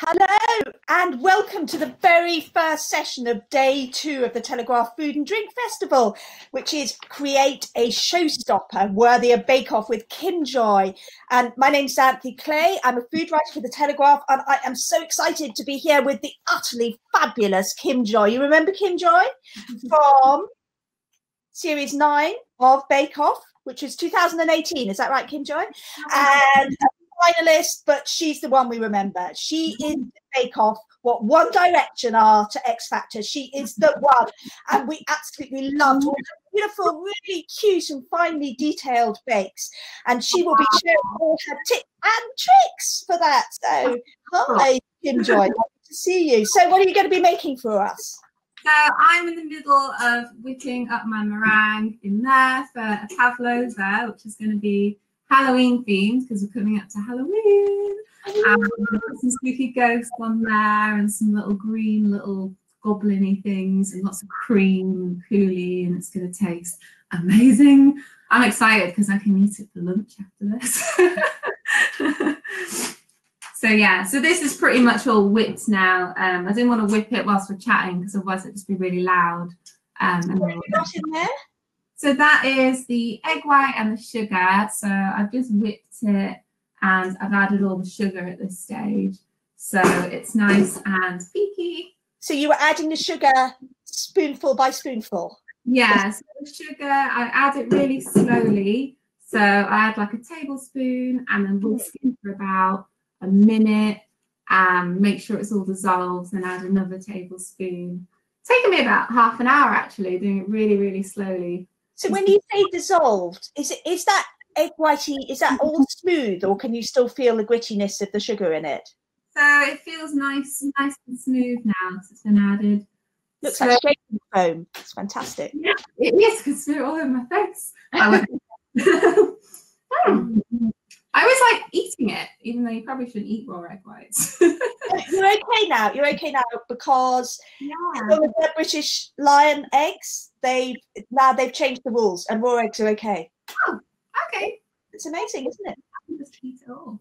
Hello and welcome to the very first session of day 2 of the Telegraph Food and Drink Festival, which is Create a Showstopper Worthy of Bake Off with Kim Joy. And my name's Xanthe Clay. I'm a food writer for the Telegraph, and I am so excited to be here with the utterly fabulous Kim Joy. You remember Kim Joy from series 9 of Bake Off, which was 2018. Is that right, Kim Joy? And finalist, but she's the one we remember. She is Bake Off what One Direction are to X Factor. She is the one, and we absolutely loved all the beautiful, really cute and finely detailed bakes. And she will be sharing all her tips and tricks for that. So, hi, Kim Joy, lovely to see you. So, what are you going to be making for us? So I'm in the middle of whipping up my meringue in there for a Pavlova, which is going to be Halloween themed because we're coming up to Halloween. Some spooky ghosts on there and some little green little goblin-y things and lots of cream and coulis, and it's going to taste amazing. I'm excited because I can eat it for lunch after this. So yeah, so this is pretty much all whipped now. I didn't want to whip it whilst we're chatting because otherwise it'd just be really loud. What have you got in there? So that is the egg white and the sugar. So I've just whipped it and I've added all the sugar at this stage. So it's nice and peaky. So you were adding the sugar spoonful by spoonful? Yeah, so the sugar, I add it really slowly. So I add like a tablespoon and then whisk it for about a minute and make sure it's all dissolved, and add another tablespoon. It's taken me about half an hour actually, doing it really, really slowly. So when you say dissolved, is that egg whitey, is that all smooth, or can you still feel the grittiness of the sugar in it? So it feels nice and smooth now because it's been added. Looks like shaking foam. It's fantastic. Yeah, it is because it's all in my face. I always like eating it, even though you probably shouldn't eat raw egg whites. You're okay now. You're okay now because the British Lion eggs, they've changed the rules, and raw eggs are okay. Oh, okay. It's amazing, isn't it? I can just eat it all.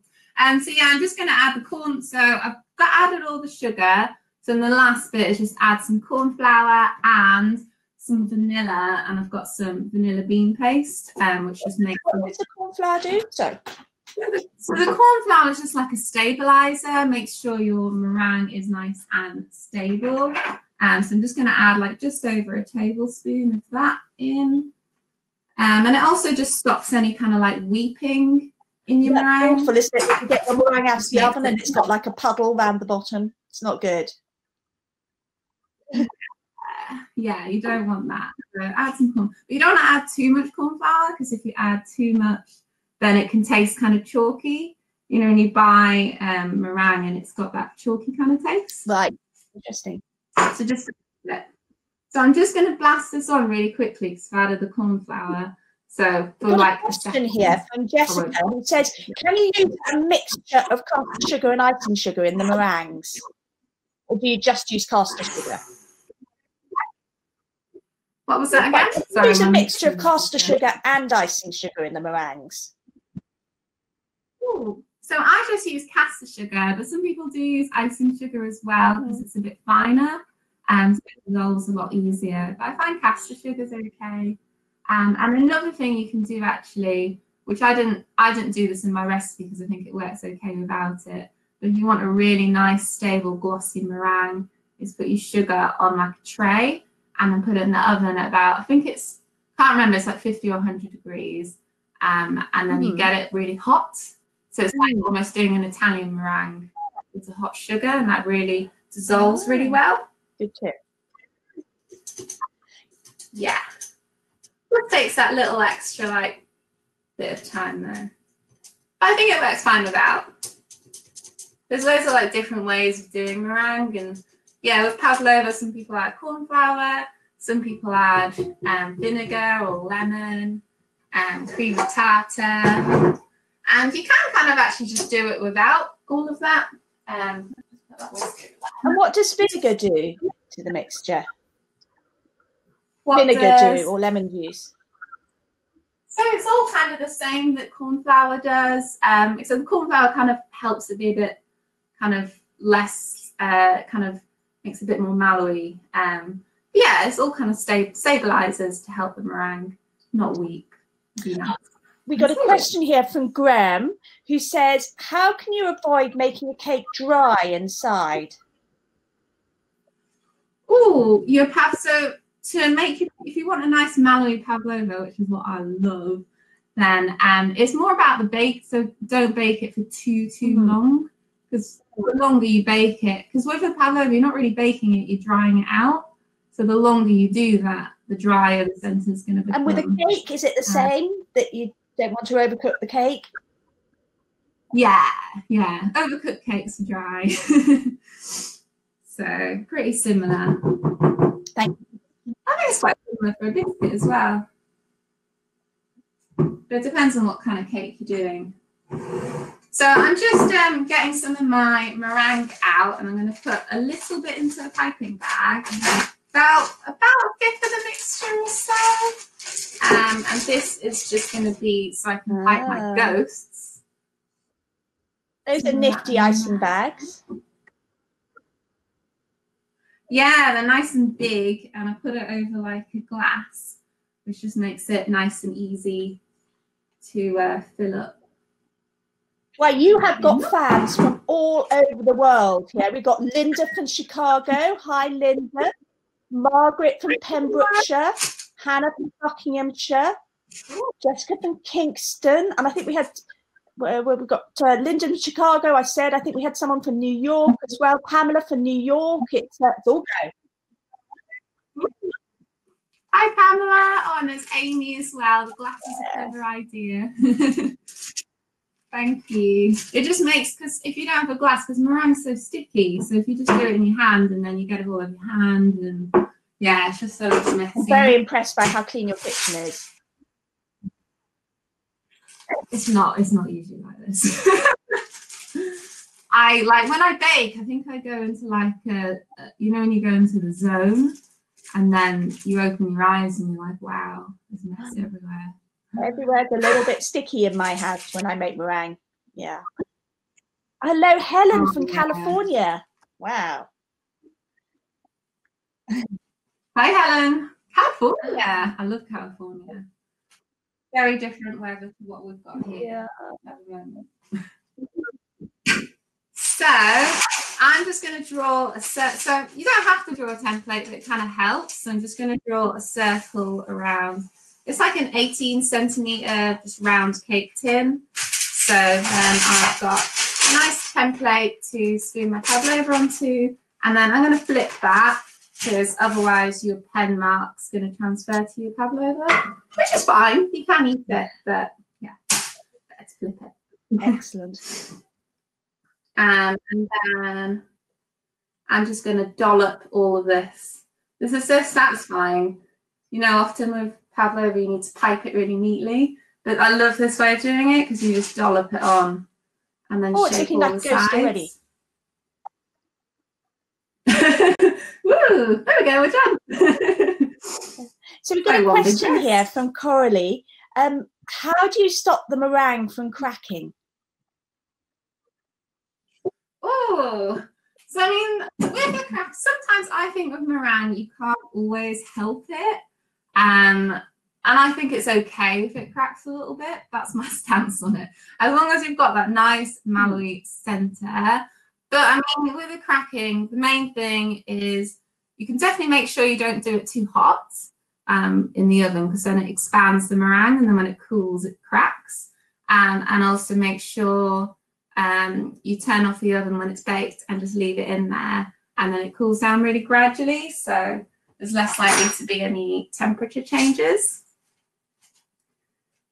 So yeah, I'm just going to add the corn. So I've added all the sugar. So the last bit is just add some corn flour and some vanilla, and I've got some vanilla bean paste, which just makes. What does the corn flour do? So the corn flour is just like a stabilizer, makes sure your meringue is nice and stable. So I'm just going to add like just over a tablespoon of that in. And it also just stops any kind of like weeping in your meringue. Awful, isn't it? You get the meringue out of the oven and it's got like a puddle around the bottom. It's not good. Yeah, you don't want that. So add some corn. But you don't want to add too much corn flour, because if you add too much, then it can taste kind of chalky. You know, when you buy meringue and it's got that chalky kind of taste. Right. Interesting. So just so I'm just going to blast this on really quickly because I've added the corn flour. So for like a question here from Jessica, who says, can you use a mixture of caster sugar and icing sugar in the meringues, or do you just use caster sugar? What was that again? Sorry, use a mixture of caster sugar and icing sugar in the meringues. Ooh. So I just use caster sugar, but some people do use icing sugar as well because it's a bit finer and it dissolves a lot easier. But I find caster sugar is okay. And another thing you can do actually, which I didn't do this in my recipe because I think it works okay without it. But if you want a really nice, stable, glossy meringue, is put your sugar on like a tray and then put it in the oven at about, I think it's, can't remember, it's like 50 or 100 degrees. And then you get it really hot. So it's like almost doing an Italian meringue with the hot sugar, and that really dissolves really well. Good tip. Yeah. It takes that little extra like bit of time though. I think it works fine without. There's loads of like different ways of doing meringue, and yeah, with Pavlova, some people add corn flour, some people add vinegar or lemon, cream of tartar. And you can kind of actually just do it without all of that. And what does vinegar do to the mixture? What vinegar do, or lemon juice? So it's all kind of the same that corn flour does. So the corn flour kind of helps it be a bit kind of less kind of makes it a bit more mallowy. Yeah, it's all kind of stabilizers to help the meringue not weak. You know. We got a question here from Graham, who says, how can you avoid making a cake dry inside? Oh, so to make it, if you want a nice mallowy pavlova, which is what I love, then it's more about the bake. So don't bake it for too long, because the longer you bake it, because with a pavlova, you're not really baking it, you're drying it out. So the longer you do that, the drier the centre is going to become. And with a cake, is it the same, that you don't want to overcook the cake? Yeah. Overcooked cakes are dry. So pretty similar. Thank you. I think it's quite similar for a biscuit as well. But it depends on what kind of cake you're doing. So I'm just getting some of my meringue out, and I'm going to put a little bit into a piping bag. About a fifth of the mixture or so. And this is just going to be so I can pipe my ghosts. Those are nifty icing bags. Yeah, they're nice and big, and I put it over like a glass, which just makes it nice and easy to fill up. Well, you have got fans from all over the world. Yeah, we've got Linda from Chicago. Hi, Linda. Margaret from Pembrokeshire. Hannah from Buckinghamshire. Jessica from Kingston. And I think we had, where we got Linda from Chicago, I said. I think we had someone from New York as well. Pamela from New York. It's all go. Hi, Pamela. Oh, and there's Amy as well. The glass is a clever idea. Thank you. It just makes, because if you don't have a glass, because meringue's so sticky, so if you just do it in your hand and then you get it all over your hand, and yeah, it's just so messy. I'm very impressed by how clean your kitchen is. It's not usually like this. I like when I bake, I think I go into like you know, when you go into the zone and then you open your eyes and you're like, wow, there's mess everywhere. Everywhere's a little bit sticky in my house when I make meringue. Yeah. Hello, Helen from California. Wow. Hi, Helen. California. I love California. Very different weather to what we've got here at the moment. So I'm just going to draw a circle. So you don't have to draw a template, but it kind of helps. So I'm just going to draw a circle around. It's like an 18cm just round cake tin. So then I've got a nice template to spoon my pavlova onto, and then I'm going to flip that, because otherwise your pen mark's going to transfer to your pavlova, which is fine. You can eat it, but yeah, let's flip it. Excellent. And then I'm just going to dollop all of this. This is so satisfying. You know, often with pavlova you need to pipe it really neatly, but I love this way of doing it because you just dollop it on and then shape all the sides. Already. Woo! There we go, we're done. So we've got a question here from Coralie. How do you stop the meringue from cracking? Oh, so I mean, with the crack, sometimes I think with meringue you can't always help it. And I think it's okay if it cracks a little bit. That's my stance on it. As long as you've got that nice mallowy centre. But I mean, with the cracking, the main thing is you can definitely make sure you don't do it too hot in the oven, because then it expands the meringue, and then when it cools, it cracks. And also make sure you turn off the oven when it's baked and just leave it in there, and then it cools down really gradually. So there's less likely to be any temperature changes.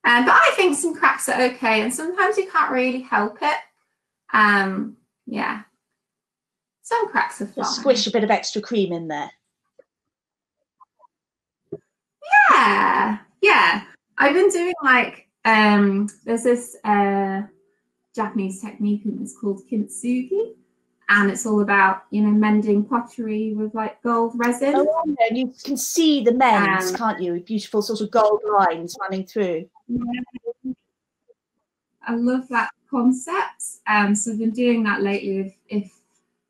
But I think some cracks are okay, and sometimes you can't really help it. Yeah, some cracks are fine. Just squish a bit of extra cream in there. Yeah. I've been doing like, there's this Japanese technique, and it's called kintsugi. And it's all about, you know, mending pottery with like gold resin. Oh, and you can see the mends, can't you? Beautiful sort of gold lines running through. Yeah. I love that concept. So I've been doing that lately. If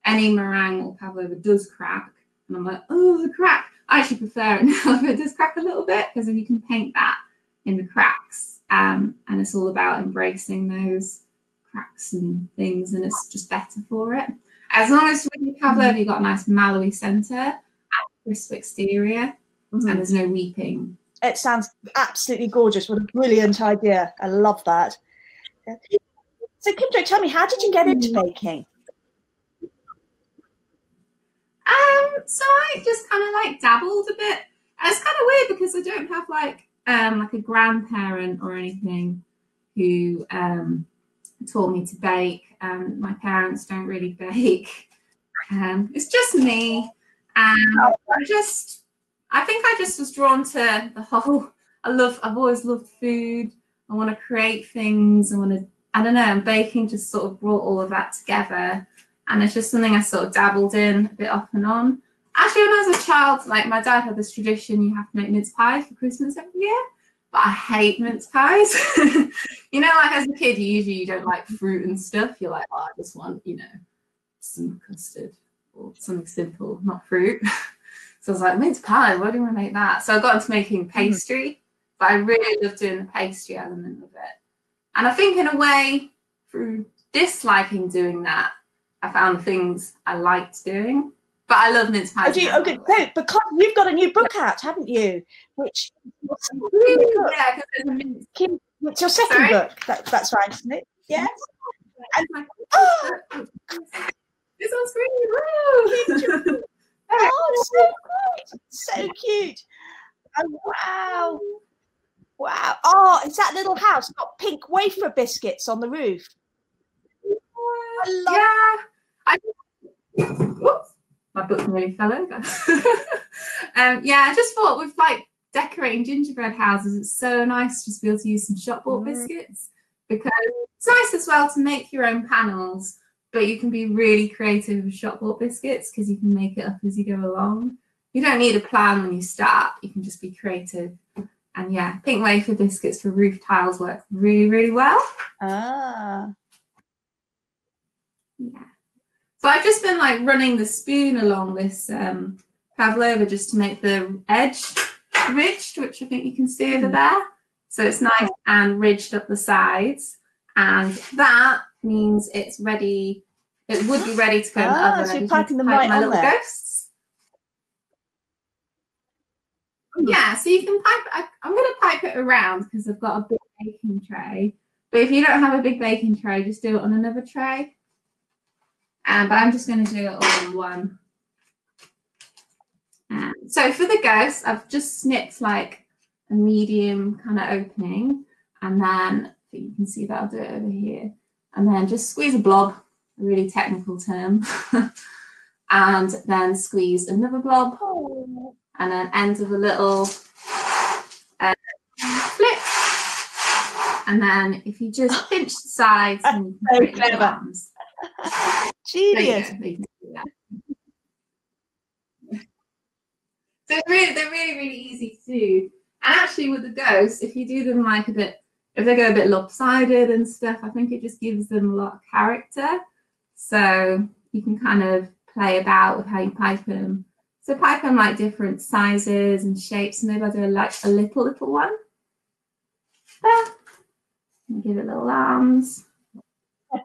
any meringue or pavlova does crack, and I'm like, oh, the crack. I actually prefer it now if it does crack a little bit, because then you can paint that in the cracks, and it's all about embracing those cracks and things, and it's just better for it. As long as with your pavlova you've got a nice mallowy centre, crisp exterior, and there's no weeping. It sounds absolutely gorgeous. What a brilliant idea. I love that. So Kim Jo, tell me, how did you get into baking? So I just kind of like dabbled a bit. And it's kind of weird because I don't have like a grandparent or anything who taught me to bake. My parents don't really bake. It's just me. And I think I just was drawn to the whole, I've always loved food. I want to create things. I don't know, and baking just sort of brought all of that together. And it's just something I sort of dabbled in a bit off and on. Actually, when I was a child, like my dad had this tradition, you have to make mince pies for Christmas every year. But I hate mince pies. You know, like as a kid, you don't like fruit and stuff. You're like, oh, I just want, you know, some custard or something simple, not fruit. So I was like, mince pie, why do you want to make that? So I got into making pastry, but I really loved doing the pastry element of it. And I think in a way, through disliking doing that, I found the things I liked doing. But I love mince pies. Okay, so because you've got a new book out, haven't you? Which yeah, Kim, it's your second book. That's right, isn't it? Yes. And, oh, this one's really oh, so good, so cute. Oh, wow. Wow. Oh, it's that little house got pink wafer biscuits on the roof. I love Whoops, my book nearly fell over. Yeah, I just thought with like decorating gingerbread houses, it's so nice just to be able to use some shop bought biscuits, because it's nice as well to make your own panels, but you can be really creative with shop bought biscuits because you can make it up as you go along. You don't need a plan when you start, you can just be creative. And yeah, pink wafer biscuits for roof tiles work really, really well. Ah. Yeah. So I've just been like running the spoon along this pavlova just to make the edge ridged, which I think you can see over there. So it's nice and ridged up the sides. And that means it's ready. It would be ready to go in the oven. So you're piping them right on there. Ghosts. Yeah, so you can pipe. I'm going to pipe it around because I've got a big baking tray. But if you don't have a big baking tray, just do it on another tray. But I'm just going to do it all in one. So for the ghost, I've just snipped like a medium kind of opening, and then I think you can see that I'll do it over here, and then just squeeze a blob, a really technical term, and then squeeze another blob, and then end of a little flip, and then if you just pinch the sides, and you can create your arms. Genius. So they're really, really easy to do. And actually with the ghosts, if you do them like a bit, if they go a bit lopsided and stuff, I think it just gives them a lot of character. So you can kind of play about with how you pipe them. So pipe them like different sizes and shapes. Maybe I'll do like a little one. There. And give it little arms.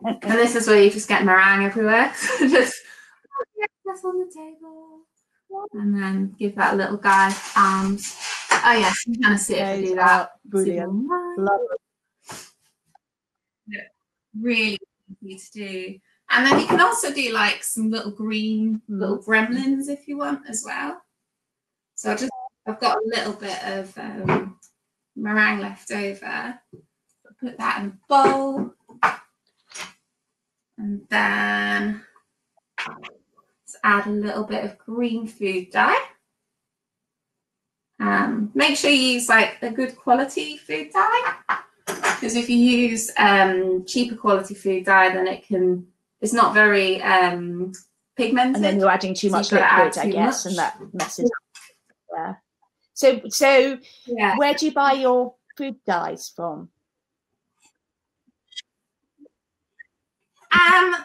And this is where you just get meringue everywhere. Just press on the table. And then give that little guy arms. Oh yes, you can kind of see if I do that. Brilliant. Love it. Yeah, really easy to do. And then you can also do like some little green little gremlins if you want as well. So I've got a little bit of meringue left over. I'll put that in a bowl. And then let's add a little bit of green food dye. Make sure you use like a good quality food dye, because if you use cheaper quality food dye, then it's not very pigmented. And then you're adding too much liquid, I guess, and that messes up. Yeah. So yeah. Where do you buy your food dyes from?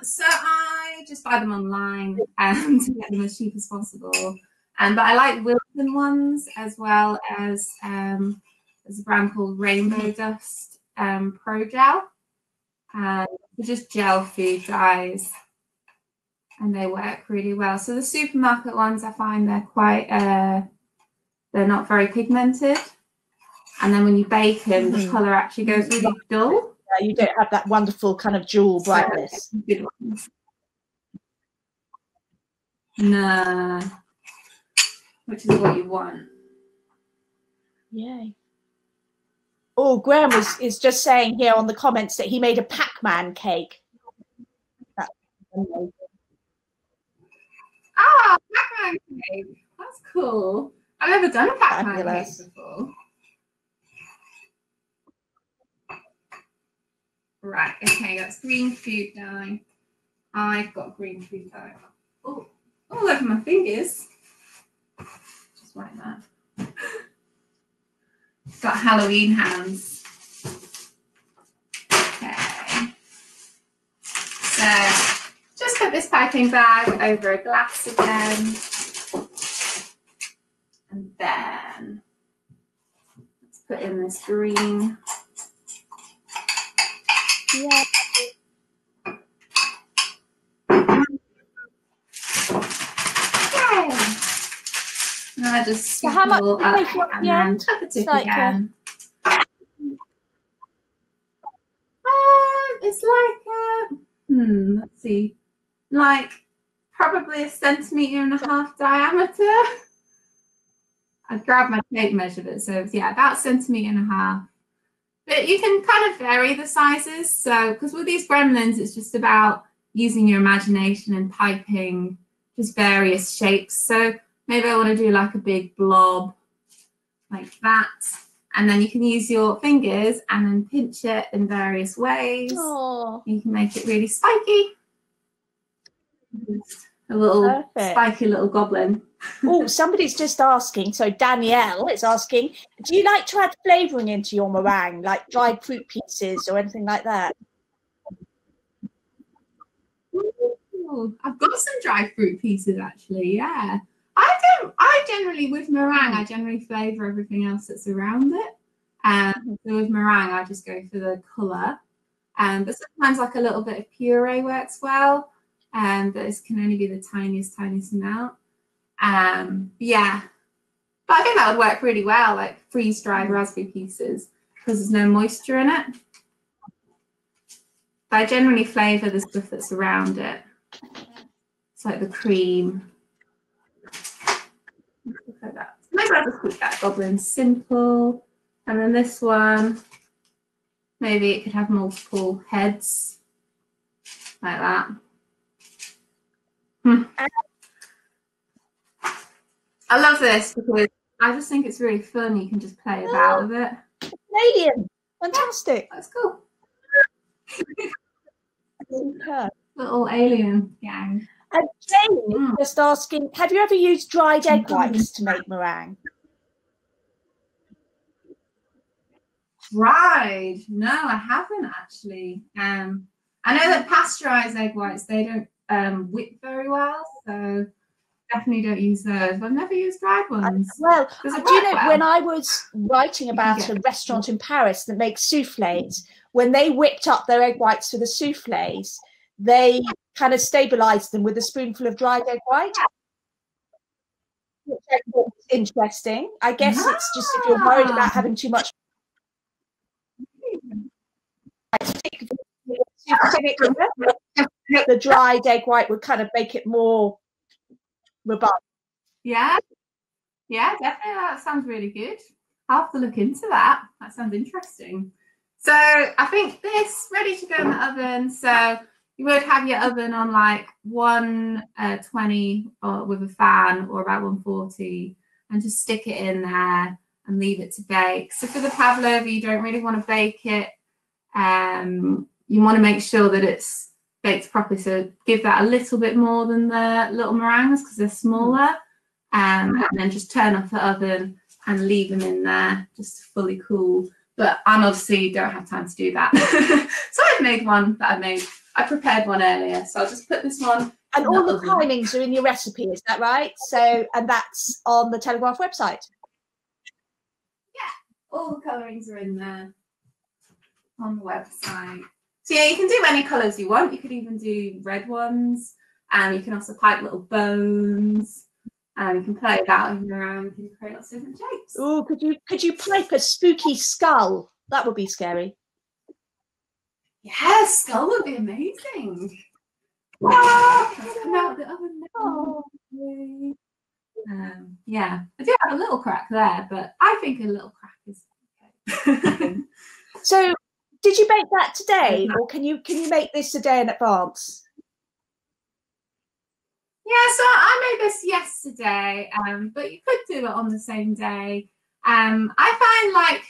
So I just buy them online to get them as cheap as possible. But I like Wilton ones as well as there's a brand called Rainbow Dust Pro Gel. They're just gel food dyes, and they work really well. So the supermarket ones, I find they're quite, they're not very pigmented. And then when you bake them, the colour actually goes really dull. Yeah, you don't have that wonderful kind of jewel brightness. Good ones. No. Which is what you want. Yay. Oh, Graham is just saying here on the comments that he made a Pac-Man cake. That's amazing. Ah, Pac-Man cake. That's cool. I've never done a Pac-Man cake before. Right, okay, that's green food dye. I've got green food dye. Oh, all over my fingers. Just like that. Got Halloween hands. Okay. So just put this piping bag over a glass again. And then let's put in this green. Yeah. Okay. Now I just So how much up and then tap it like again. It's like let's see, like probably 1.5 centimeters diameter. I've grabbed my tape measure it, so yeah, about 1.5 centimeters. But you can kind of vary the sizes. So, because with these gremlins, it's just about using your imagination and piping just various shapes. So maybe I want to do like a big blob like that. And then you can use your fingers and then pinch it in various ways. Oh. You can make it really spiky. A little spiky little goblin. Oh, somebody's just asking. So Danielle is asking, do you like to add flavouring into your meringue, like dried fruit pieces or anything like that? Ooh, I've got some dried fruit pieces actually, yeah. I generally, with meringue, I generally flavour everything else that's around it. So with meringue, I just go for the colour. But sometimes like a little bit of puree works well. But this can only be the tiniest amount. Yeah. But I think that would work really well, like freeze-dried raspberry pieces, because there's no moisture in it. But I generally flavour the stuff that's around it. It's like the cream. Like that. Maybe I'll just put that goblin simple. And then this one, maybe it could have multiple heads. Like that. I love this because I just think it's really fun. You can just play about with it. Alien. Fantastic. That's cool. Little alien gang. And Jane is just asking, have you ever used dried egg whites to make meringue? Dried? No, I haven't actually. I know that pasteurized egg whites, they don't whip very well, so definitely don't use those. But I've never used dried ones. Well, do you know, when I was writing about a restaurant in Paris that makes soufflés, when they whipped up their egg whites for the soufflés, they kind of stabilized them with a spoonful of dried egg white. Which I thought was interesting. I guess it's just if you're worried about having too much. The dried egg white would kind of make it more robust. Yeah, definitely. That sounds really good. I'll have to look into that. That sounds interesting. So I think this ready to go in the oven. So you would have your oven on like 120 or with a fan, or about 140, and just stick it in there and leave it to bake. So for the pavlova, you don't really want to bake it. You want to make sure that it's baked properly. So give that a little bit more than the little meringues because they're smaller. And then just turn off the oven and leave them in there just to fully cool. But I obviously don't have time to do that. So I've made one that I prepared one earlier. So I'll just put this one And all the timings are in your recipe, is that right? So, and that's on the Telegraph website. Yeah, all the colourings are in there on the website. So yeah, you can do any colours you want. You could even do red ones, and you can also pipe little bones. You can play that around. You can create lots of different shapes. Oh, could you pipe a spooky skull? That would be scary. Yeah, skull would be amazing. Come out the oven now. Yeah, I do have a little crack there, but I think a little crack is okay. So, did you make that today, or can you make this a day in advance? Yeah, so I made this yesterday, but you could do it on the same day. I find, like,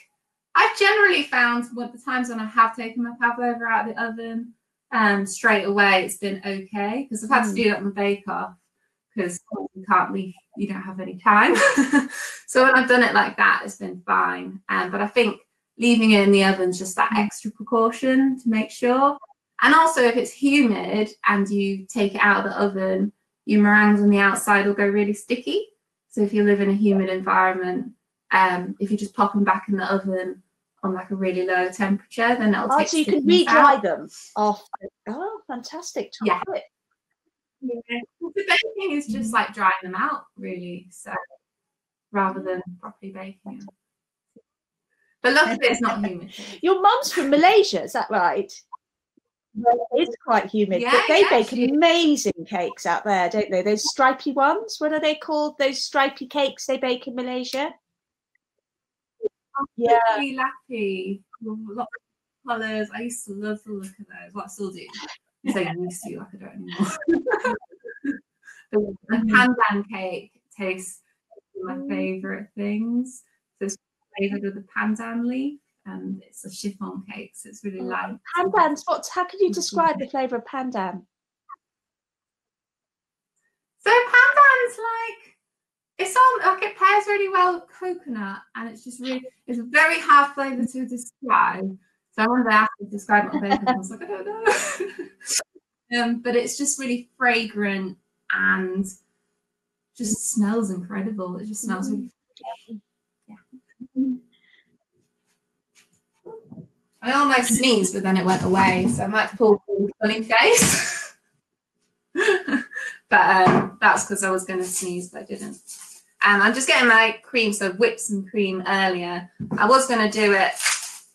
I've generally found what the times when I have taken my pavlova out of the oven straight away, it's been okay, because I've had to do that on the bake-off because you can't leave, you don't have any time. So when I've done it like that, it's been fine. But I think leaving it in the oven is just that extra precaution to make sure. And also, if it's humid and you take it out of the oven, your meringues on the outside will go really sticky. So if you live in a humid environment, if you just pop them back in the oven on like a really low temperature, then it'll take. So you can re-dry them after. Oh, fantastic! Yeah. The baking is just like drying them out, really. So rather than properly baking them. But luckily, it's not humid. Your mum's from Malaysia, is that right? Well, it's quite humid, but they bake amazing cakes out there, don't they? Those stripy ones. What are they called? Those stripy cakes they bake in Malaysia. Yeah, really lappy. Lots of colours. I used to love the look of those. What I still do. I say used to, like I don't anymore. The Pandan Cake tastes my favourite things. So it's flavoured with the pandan leaf. And it's a chiffon cake, so it's really light. Pandans, how can you describe the flavour of pandan? So pandan's like, it's all like, it pairs really well with coconut, and it's just really, it's a very hard flavour to describe. So when they asked me to describe it on paper, I was like, I don't know. But it's just really fragrant and just smells incredible. It just smells really good. Yeah. I almost sneezed, but then it went away, so I might pull a funny face. But that's because I was going to sneeze, but I didn't. I'm just getting my cream, so I've whipped some cream earlier. I was going to do it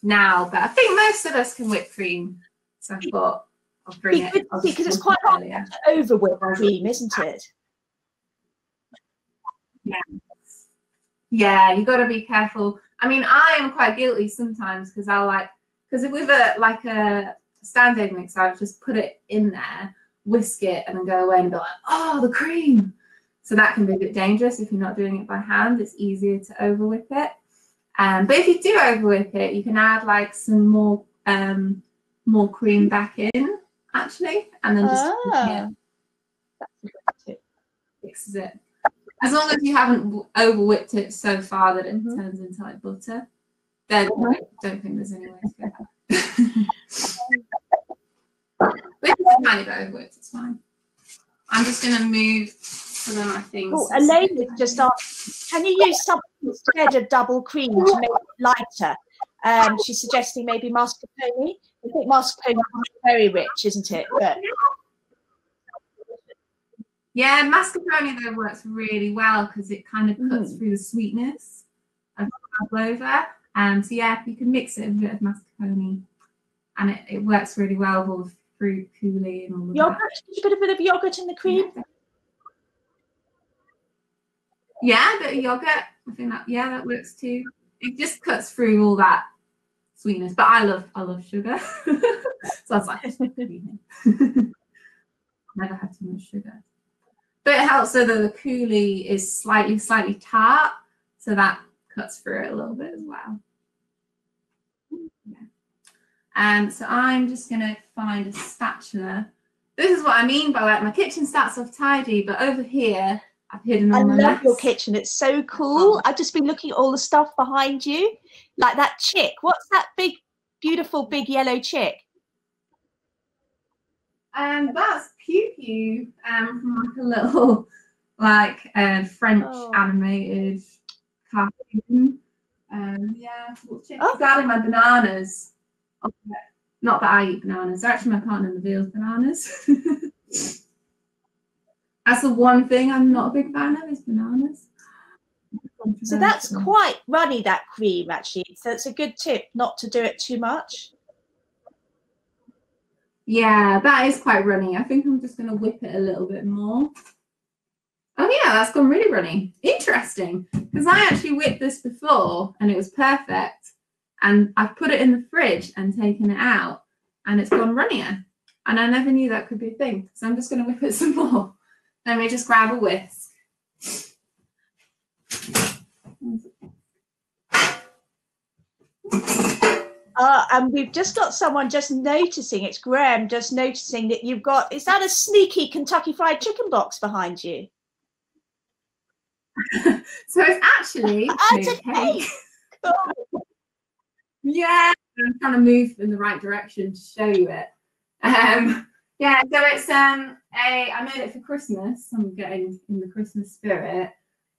now, but I think most of us can whip cream, so I thought I'll bring it. Because it's quite hard to over whip cream, isn't it? Yeah. Yeah, you got to be careful. I mean, I am quite guilty sometimes because I'll because with a standard mixer, I would just put it in there, whisk it, and then go away and be like, oh, the cream. So that can be a bit dangerous if you're not doing it by hand. It's easier to over whip it. But if you do over whip it, you can add like some more cream back in, actually, and then just fixes it. As long as you haven't over whipped it so far that it turns into like butter. Then I don't think there's any way to go back. But if it's a tiny bit over whipped, it's fine. I'm just going to move some of my things. Oh, Elaine has just asked, can you use something instead of double cream to make it lighter? She's suggesting maybe mascarpone. I think mascarpone is very rich, isn't it? But yeah, mascarpone though works really well because it kind of cuts through the sweetness of pavlova. So yeah, you can mix it with a bit of mascarpone, and it works really well with all the fruit, coulis, and all of yogurt. that. Did you put a bit of yogurt in the cream? Yeah, a bit of yogurt. I think that works too. It just cuts through all that sweetness. But I love sugar, so I was like, never had too much sugar. But it helps so that the coulis is slightly tart, so that cuts through it a little bit as well. Yeah. So I'm just gonna find a spatula. This is what I mean by like my kitchen starts off tidy, but over here I've hidden all my mess. I love your kitchen. It's so cool. I've just been looking at all the stuff behind you, like that chick. What's that beautiful big yellow chick? That's pupa. you from like a little French animated cartoon. Yeah, regarding my bananas. Not that I eat bananas. They're actually my partner reveals bananas. That's the one thing I'm not a big fan of is bananas. So that's quite runny, that cream, actually. So it's a good tip not to do it too much. Yeah, that is quite runny. I think I'm just going to whip it a little bit more. Oh yeah, that's gone really runny. Interesting, because I actually whipped this before and it was perfect. And I've put it in the fridge and taken it out and it's gone runnier. And I never knew that could be a thing. So I'm just going to whip it some more. Let me just grab a whisk. And we've just got someone just noticing, it's Graham just noticing that you've got, is that a sneaky Kentucky Fried Chicken box behind you? So it's actually it's a cake. Cool. Yeah, I'm trying to move in the right direction to show you it. Yeah, so it's I made it for Christmas. I'm getting in the Christmas spirit.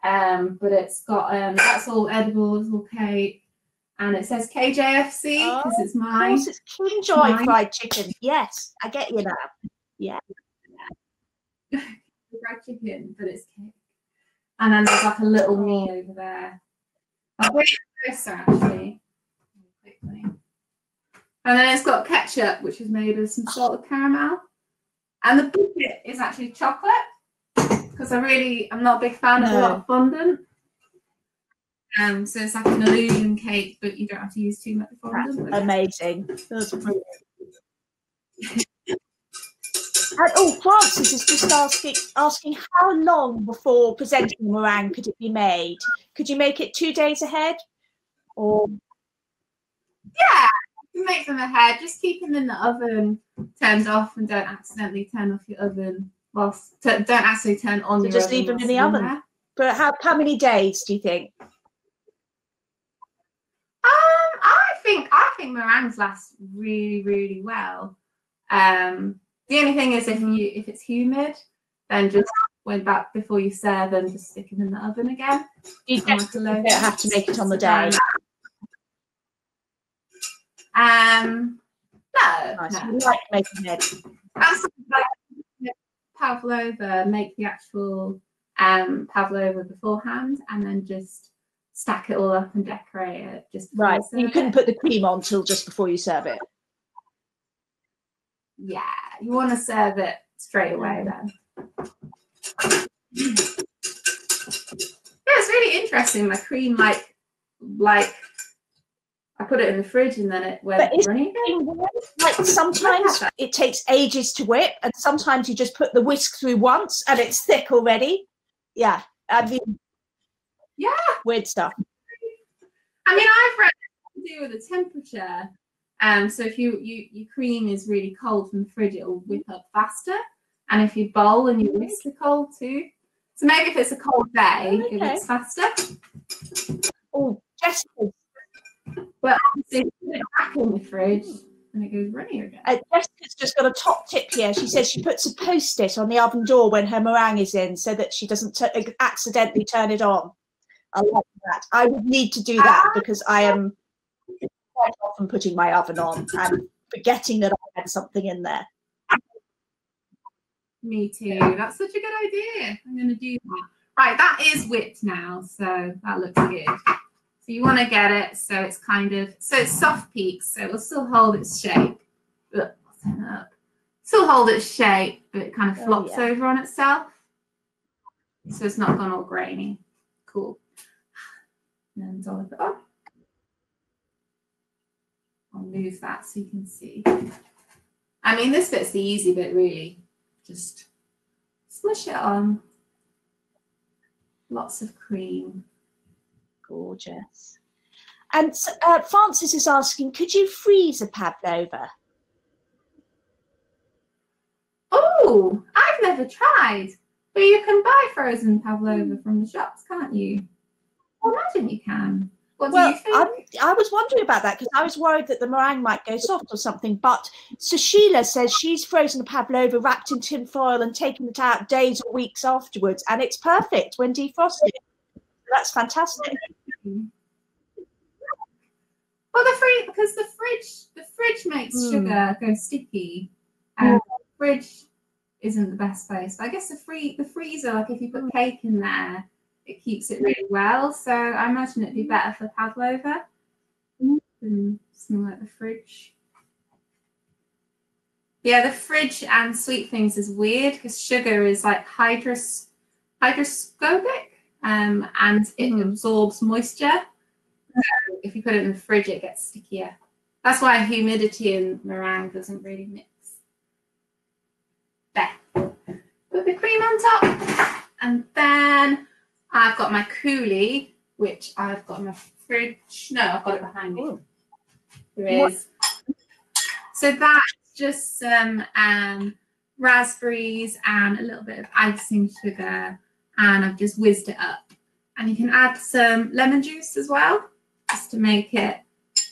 But it's got that's all edible, it's all cake. And it says KJFC because it's mine. Of course, it's Kinjoy fried chicken. Yes, I get you now. Yeah. Fried chicken, but it's cake. And then there's like a little me over there. I'll bring it closer actually. Quickly. And then it's got ketchup, which is made of some salted caramel. And the biscuit is actually chocolate because I'm not a big fan of a lot of fondant. So it's like an illusion cake, but you don't have to use too much fondant. That's amazing. That's brilliant. And Francis is just asking how long before presenting the meringue could it be made? Could you make it 2 days ahead? Or yeah, you can make them ahead. Just keep them in the oven turned off and don't accidentally turn off your oven. Don't actually turn on your oven. Just leave them in the oven. There. But how many days do you think? I think meringues last really, really well. The only thing is if it's humid, then just when back before you serve them, just stick them in the oven again. You don't have to make it on the day. No. Nice. No. We like making it. Pavlova, make the actual pavlova beforehand, and then just stack it all up and decorate it. Just right. You couldn't put the cream on till just before you serve it. Yeah, you want to serve it straight away then. Yeah, it's really interesting. My cream, like I put it in the fridge and then it went running. Like sometimes it takes ages to whip, and sometimes you just put the whisk through once and it's thick already. Yeah, I mean, yeah, weird stuff. I mean, I've read to do with the temperature. So if your cream is really cold from the fridge, it will whip up faster. And if you bowl and you whisk the cold too. So maybe if it's a cold day, it whips faster. Oh, Jessica. But obviously, put it back in the fridge and it goes running again. Jessica's just got a top tip here. She says she puts a post-it on the oven door when her meringue is in so that she doesn't accidentally turn it on. I like that. I would need to do that because I am quite often putting my oven on and forgetting that I had something in there. Me too. That's such a good idea. I'm going to do that. Right, that is whipped now, so that looks good. So you want to get it so it's it's soft peaks, so it will still hold its shape. But still hold its shape, but it kind of flops over on itself. So it's not gone all grainy. Cool. And then dollop it up. I'll move that so you can see. I mean, this bit's the easy bit, really. Just smush it on. Lots of cream. Gorgeous. And Francis is asking, could you freeze a pavlova? Oh, I've never tried. But you can buy frozen pavlova from the shops, can't you? I imagine you can. What do you think? I was wondering about that because I was worried that the meringue might go soft or something. But Sushila says she's frozen a pavlova wrapped in tin foil and taken it out days or weeks afterwards, and it's perfect when defrosted. That's fantastic. Well, because the fridge makes sugar go sticky, and the fridge isn't the best place. But I guess the freezer, like if you put cake in there, it keeps it really well. So I imagine it'd be better for pavlova than something like the fridge. Yeah, the fridge and sweet things is weird because sugar is like hygroscopic, and it absorbs moisture. So if you put it in the fridge, it gets stickier. That's why humidity in meringue doesn't really mix. There. Put the cream on top. And then I've got my coulis, which I've got in my fridge. No, I've got it behind me. There is. So that's just some raspberries and a little bit of icing sugar. And I've just whizzed it up. And you can add some lemon juice as well, just to make it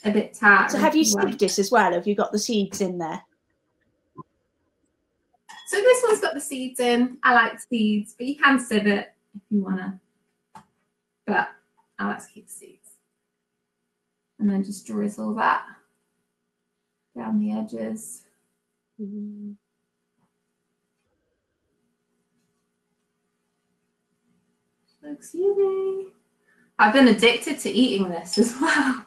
a bit tart. So have you sieved this as well? Have you got the seeds in there? So this one's got the seeds in. I like seeds, but you can sieve it if you want to. But I like to keep the seeds. And then just drizzle that down the edges. Looks yummy. I've been addicted to eating this as well.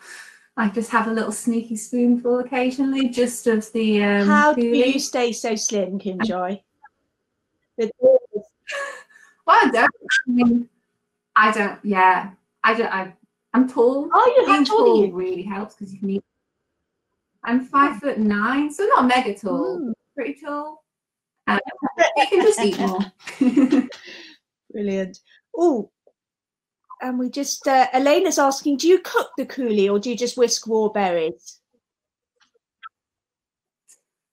I just have a little sneaky spoonful occasionally, just of the. How do you stay so slim, Kimjoy? Well, I don't. I mean, I don't. Yeah, I don't. I'm tall. Oh, you're being tall. Tall really helps because you can eat. I'm 5'9", so not mega tall. Pretty tall. You can just eat more. Brilliant. Oh, and we just Elena's asking, do you cook the coulis or do you just whisk raw berries?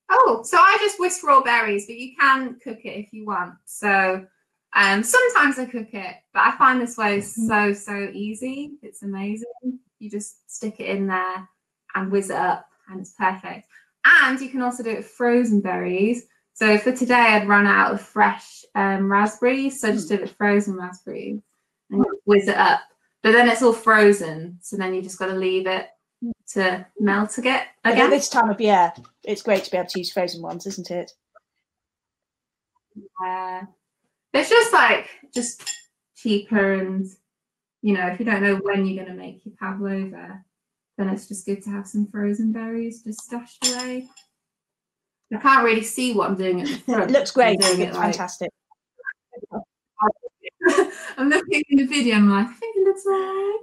Oh, so I just whisk raw berries, but you can cook it if you want. So sometimes I cook it, but I find this way so easy. It's amazing. You just stick it in there and whiz it up, and it's perfect. And you can also do it with frozen berries. So for today, I'd run out of fresh raspberries, so I just did it with frozen raspberries and whiz it up. But then it's all frozen, so then you just got to leave it to melt again. At this time of year, it's great to be able to use frozen ones, isn't it? It's just cheaper, and if you don't know when you're going to make your pavlova, then it's just good to have some frozen berries just stashed away. I can't really see what I'm doing at the front. It looks great. It's fantastic. I'm looking in the video and I'm like, I think it looks right.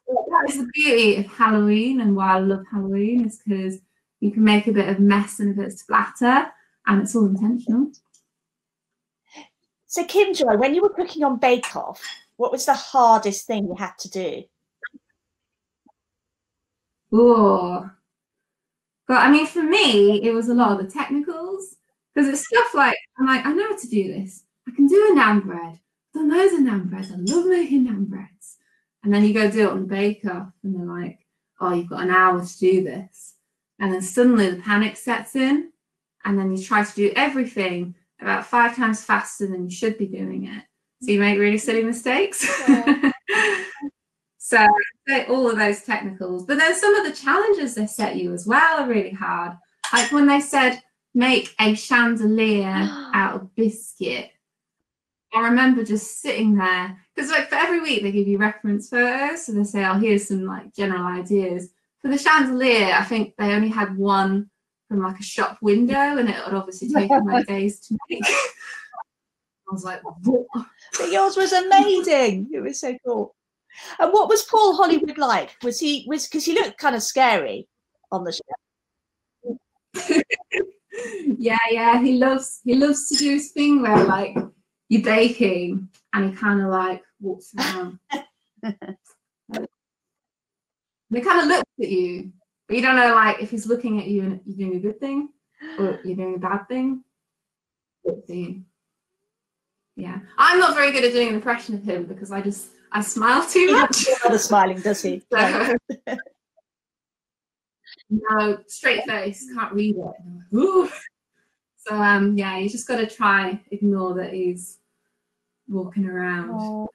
That is the beauty of Halloween, and why I love Halloween is because you can make a bit of mess and a bit of splatter, and it's all intentional. So Kimjoy, when you were cooking on Bake Off, what was the hardest thing you had to do? Oh, but I mean, for me, it was a lot of the technicals, because it's stuff like, I'm like, I know how to do this. I can do a naan bread. I've done loads of naan breads. I love making naan breads. And then you go do it on Bake Off, and they're like, oh, you've got an hour to do this. And then suddenly the panic sets in, and then you try to do everything about 5 times faster than you should be doing it. So you make really silly mistakes. Yeah. So all of those technicals, but then some of the challenges they set you as well are really hard. Like when they said, make a chandelier out of biscuit. I remember just sitting there, because like for every week they give you reference photos. So they say, oh, here's some like general ideas. For the chandelier, I think they only had one from like a shop window, and it would obviously taken like days to make. I was like, what? But yours was amazing. It was so cool. And what was Paul Hollywood like? Was because he looked kind of scary on the show. Yeah. He loves to do his thing where like you're baking and he kind of like walks around. They kind of looks at you, but you don't know like if he's looking at you and you're doing a good thing or you're doing a bad thing. Yeah, I'm not very good at doing an impression of him because I I smile too much. He doesn't smiling, does he? So, no, straight face, can't read it. Ooh. So yeah, you just got to try ignore that he's walking around. Oh.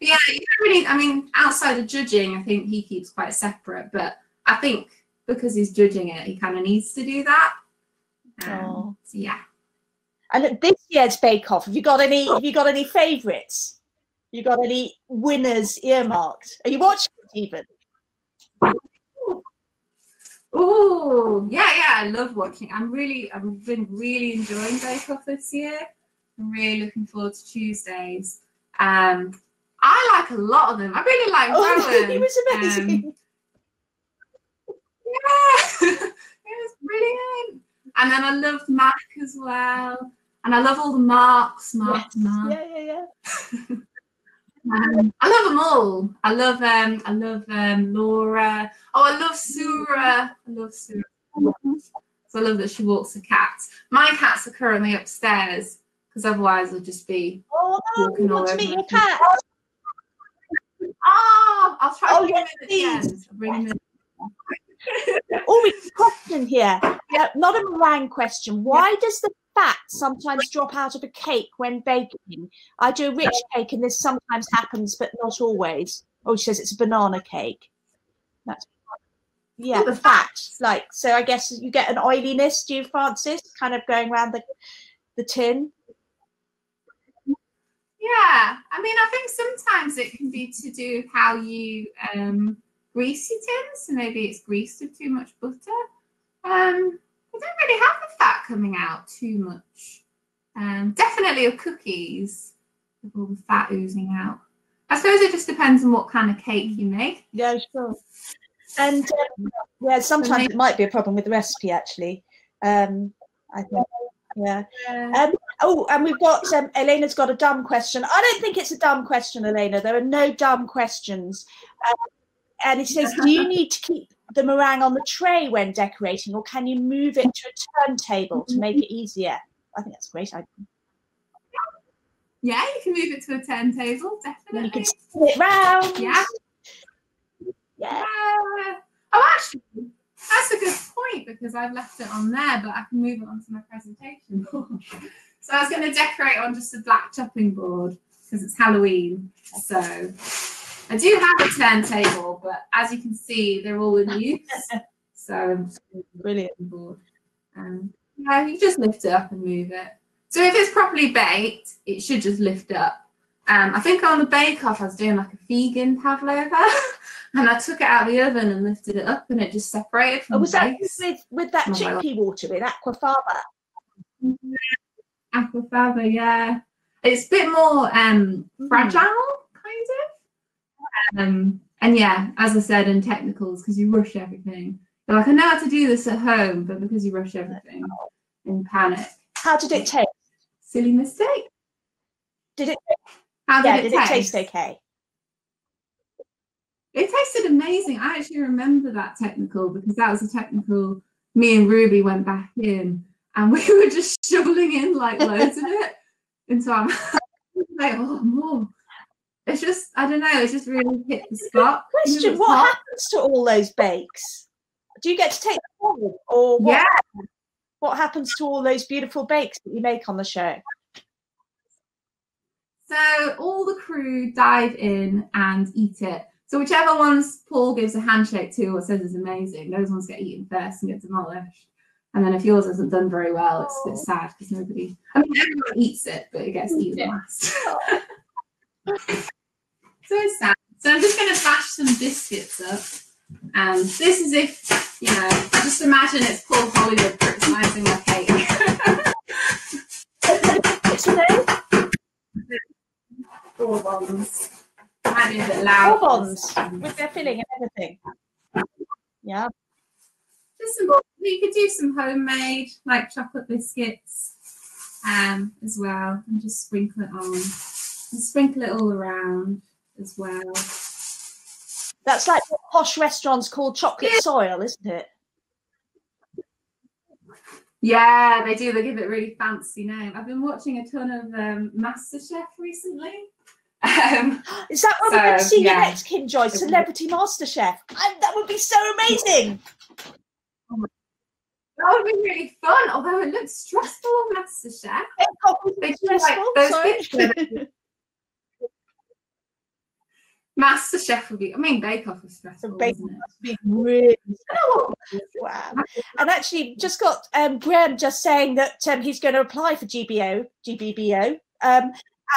Yeah, you don't really. I mean, outside of judging, I think he keeps quite separate. But I think because he's judging it, he kind of needs to do that. So yeah. And this year's Bake Off, have you got any? Have you got any favourites? You got any winners earmarked? Are you watching it even? Oh yeah, I love watching. I've been really enjoying Bake Off this year. I'm really looking forward to Tuesdays. I like a lot of them. I really like Rowan. He was amazing. Yeah, it was brilliant. And then I loved Mac as well. And I love all the Marks. Yes. Yeah. I love them all. I love Laura. Oh, I love Sura. So I love that she walks the cats. My cats are currently upstairs because otherwise I'll just be walking all over. To meet your cat? Oh, I'll try to bring him in at the end. I'll bring him in. Oh, we have a question here. Yeah, not a meringue question. Why does the fat sometimes drop out of a cake when baking? I do a rich cake and this sometimes happens, but not always. Oh, she says it's a banana cake. That's the fat. Like, so I guess you get an oiliness, do you, Francis? Kind of going around the tin. Yeah, I mean, I think sometimes it can be to do with how you grease your tins. So maybe it's greased with too much butter. I don't really have the fat coming out too much. Definitely of cookies with all the fat oozing out. I suppose it just depends on what kind of cake you make. Yeah, sure. And yeah, sometimes it might be a problem with the recipe actually. I think. Yeah. And we've got Elena's got a dumb question. I don't think it's a dumb question, Elena. There are no dumb questions. And it says, do you need to keep the meringue on the tray when decorating, or can you move it to a turntable to make it easier? I think that's a great idea. Yeah, you can move it to a turntable, definitely. You can spin it round. Yeah. Oh, actually, that's a good point because I've left it on there, but I can move it onto my presentation. So I was going to decorate on just a black chopping board because it's Halloween. So I do have a turntable, but as you can see, they're all in use. So brilliant. Board. Yeah, you just lift it up and move it. So if it's properly baked, it should just lift up. I think on the Bake Off, I was doing like a vegan Pavlova, and I took it out of the oven and lifted it up, and it just separated from was the that base. with that chickpea water, with aquafaba? Aquafaba, yeah. It's a bit more fragile, kind of. And yeah, as I said, in technicals, because you rush everything. You're like, I know how to do this at home, but because you rush everything in panic. How did it taste? Silly mistake. Did it? How did it taste okay? It tasted amazing. I actually remember that technical because that was a technical me and Ruby went back in and we were just shoveling in like loads of it into our mouth. Like, oh, more. It's just, I don't know, it just really hit the spot. Question, what happens to all those bakes? Do you get to take them home? Or what, what happens to all those beautiful bakes that you make on the show? So all the crew dive in and eat it. So whichever ones Paul gives a handshake to or says is amazing, those ones get eaten first and get demolished. And then if yours hasn't done very well, it's a bit sad because nobody, I mean, everyone eats it, but it gets eaten last. So it's sad. So I'm just going to bash some biscuits up. And this is if, you know, just imagine it's Paul Hollywood criticising my cake. Bourbons. Might be a bit loud. Bourbons with their filling and everything. Yeah. Just some, you could do some homemade, like chocolate biscuits, as well, and just sprinkle it on, and sprinkle it all around as well. That's like what posh restaurants call chocolate soil, isn't it? Yeah, they do. They give it a really fancy name. I've been watching a ton of MasterChef recently, Is that what we're going to see you next, Kim Joy? Celebrity MasterChef? That would be so amazing. That would be really fun, although it looks stressful on MasterChef. MasterChef would be, I mean, Bake Off was stressful, wasn't it? Must be really wow. And actually, just got Graham just saying that he's going to apply for GBBO.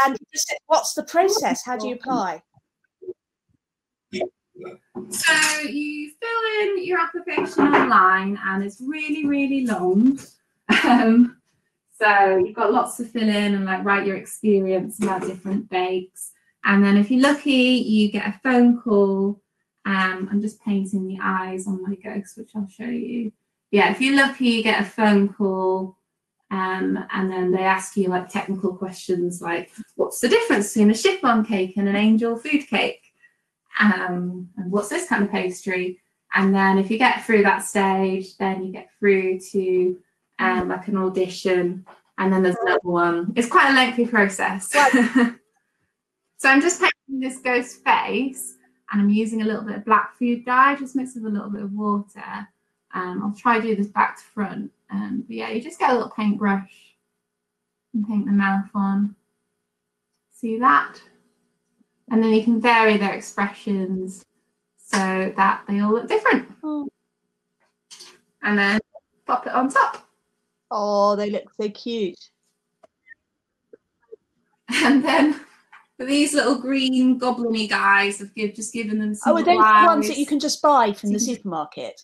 And he just said, what's the process? How do you apply? So you fill in your application online, and it's really, really long. So you've got lots to fill in and like write your experience about different bakes. And then if you're lucky, you get a phone call. I'm just painting the eyes on my ghost, which I'll show you. Yeah, if you're lucky, you get a phone call. And then they ask you like technical questions like, what's the difference between a chiffon cake and an angel food cake? And what's this kind of pastry? And then if you get through that stage, then you get through to like an audition, and then there's another one. It's quite a lengthy process. So I'm just painting this ghost face, and I'm using a little bit of black food dye, just mixed with a little bit of water. I'll try to do this back to front. But yeah, you just get a little paintbrush and paint the mouth on. See that? And then you can vary their expressions so that they all look different. Oh. And then pop it on top. Oh, they look so cute. And then for these little green goblin-y guys, I've just given them some. Oh, are those the ones that you can just buy from the supermarket?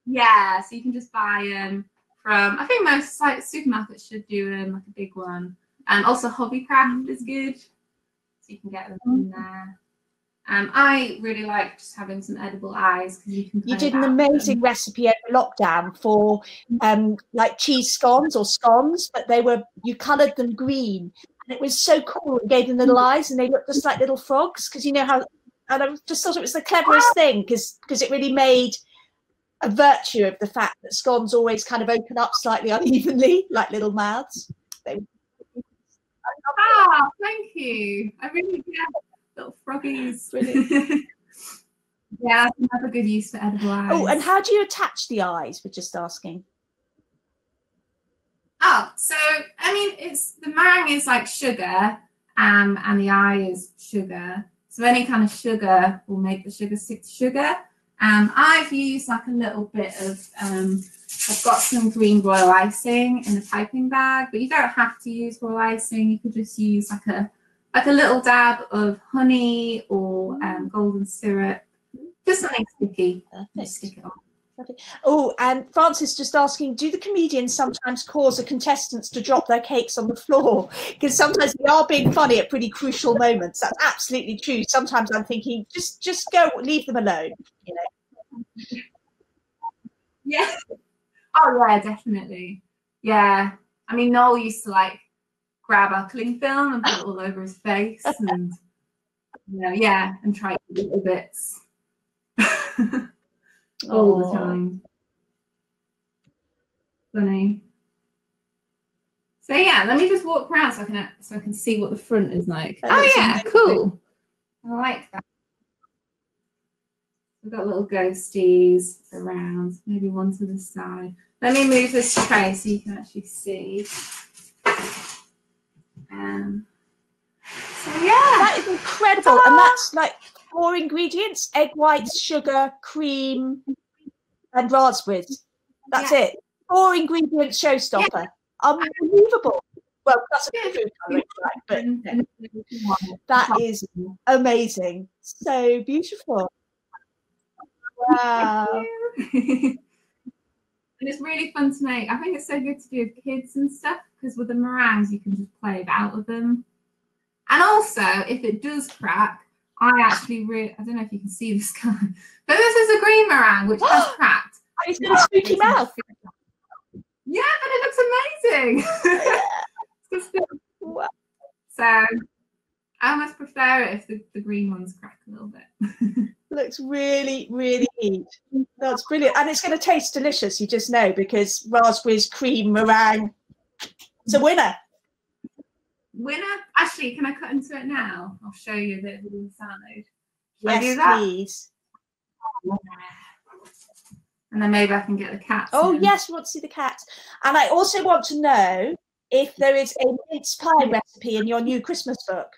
Yeah, so you can just buy them from, I think most like supermarkets should do them, like a big one. And also Hobbycraft is good. You can get them in there. I really like just having some edible eyes because you can. You did an amazing recipe over lockdown for like cheese scones or scones, but you coloured them green, and it was so cool. It gave them little eyes, and they looked just like little frogs. Because you know how, and I just thought it was the cleverest thing because it really made a virtue of the fact that scones always kind of open up slightly unevenly, like little mouths. Thank you. I really do have little froggies. Brilliant. Yeah, I have a good use for edible eyes. Oh, and how do you attach the eyes? We're just asking. Oh, so I mean, the meringue is like sugar, and the eye is sugar. So any kind of sugar will make the sugar stick to sugar. I've used like a little bit of. I've got some green royal icing in a piping bag, but you don't have to use royal icing. You could just use like a little dab of honey or golden syrup, just something sticky. Just stick it on. Oh, and Francis just asking, do the comedians sometimes cause the contestants to drop their cakes on the floor? Because sometimes they are being funny at pretty crucial moments. That's absolutely true. Sometimes I'm thinking, just go, leave them alone. You know. Yeah. Oh yeah, definitely. Yeah. I mean, Noel used to like grab our cling film and put it all over his face, and yeah, and try little bits all the time. Funny. So yeah, let me just walk around so I can see what the front is like. Oh yeah, cool. I like that. We've got little ghosties around, maybe one to the side. Let me move this tray so you can actually see. So yeah, that is incredible. And that's like 4 ingredients: egg whites, sugar, cream, and raspberries. That's it. 4 ingredients showstopper. Unbelievable. Well, that's a food coloring, right? But that is amazing. So beautiful. Wow. And it's really fun to make. I think it's so good to do with kids and stuff, because with the meringues you can just play about with them. And also, if it does crack, I don't know if you can see this guy, but this is a green meringue which has cracked. He's got a spooky mouth. Yeah, but it looks amazing. Wow. So I almost prefer it if the green ones crack a little bit. Looks really, really neat. That's brilliant. And it's going to taste delicious, you just know, because raspberries, cream, meringue. It's a winner. winner. Actually, can I cut into it now? I'll show you a bit of the inside. Yes, please. And then maybe I can get the cats. Oh, yes, we want to see the cats. And I also want to know if there is a mince pie recipe in your new Christmas book,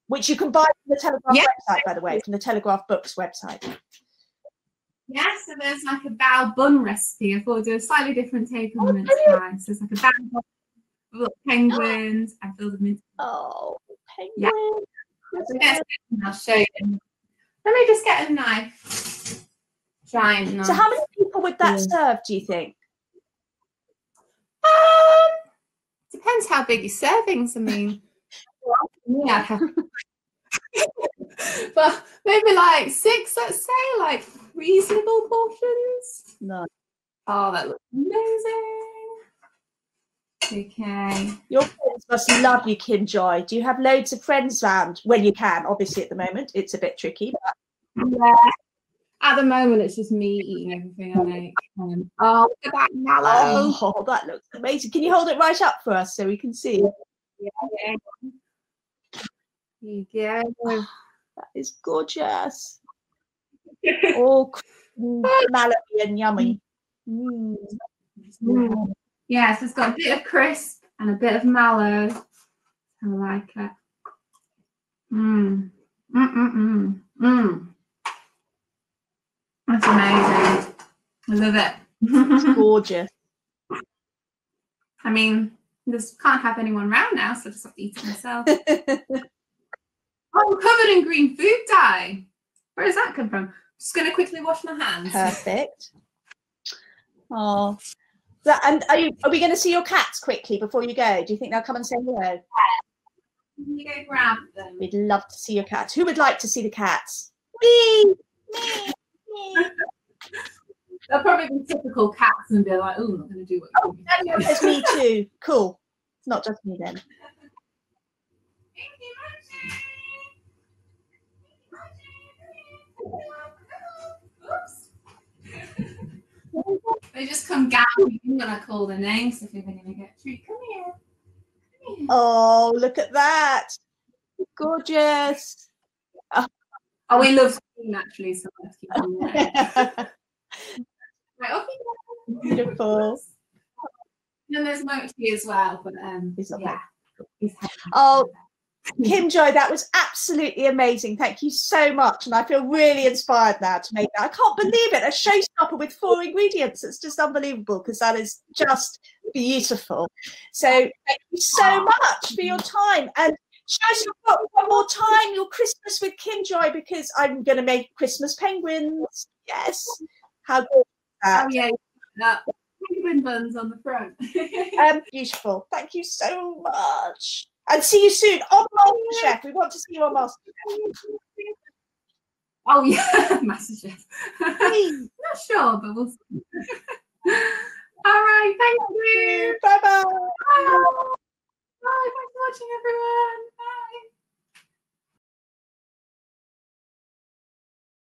which you can buy from the Telegraph website, by the way, from the Telegraph Books website. Yes, so there's like a bao bun recipe. I thought I'd do a slightly different take on the mince pie. So it's like a bao bun with penguins. I filled them in. Oh, penguins. Yeah. I'll show you. Let me just get a knife. Giant knife. So how many people would that serve, do you think? Depends how big your servings. I mean, but maybe like 6, let's say, like reasonable portions. No. Oh, that looks amazing. Okay. Your friends must love you, Kim Joy. Do you have loads of friends around when you can? Obviously, at the moment, it's a bit tricky. But... Yeah. At the moment, it's just me eating everything I make. Oh, look at that mallow. Oh, that looks amazing. Can you hold it right up for us so we can see? Yeah. There you go. Oh, that is gorgeous. Oh, mallowy and yummy. Mm. Mm. Yeah, so it's got a bit of crisp and a bit of mallow. I like it. That's amazing. I love it. It's gorgeous. I mean, just can't have anyone around now, so I just have to eat it myself. I'm covered in green food dye. Where does that come from? Just going to quickly wash my hands. Perfect. Oh, and are we going to see your cats quickly before you go? Do you think they'll come and say hello? You go grab them. We'd love to see your cats. Who would like to see the cats? Me. They'll probably be typical cats and be like, "Oh, I'm not going to do what." Oh, there's me too. Cool. It's not just me then. They just come galloping when I call their names if they're going to get a treat. Come here. Come here. Oh, look at that. Gorgeous. Oh, we love screen actually, so let's keep on there. Right, off you go. Beautiful. And then there's Mochi as well, but yeah. Oh, Kim Joy, that was absolutely amazing. Thank you so much. And I feel really inspired now to make that. I can't believe it. A showstopper with 4 ingredients. It's just unbelievable because that is just beautiful. So thank you so much for your time. And show us one more time your Christmas with Kim Joy, because I'm going to make Christmas penguins. Yes. How good is that? Oh, yeah. Penguin buns on the front. Beautiful. Thank you so much. And see you soon on MasterChef. We want to see you on MasterChef. Oh, yeah. MasterChef. Not sure, but we'll see. All right. Thank you. Bye-bye. Bye. Bye. Thanks for watching, everyone.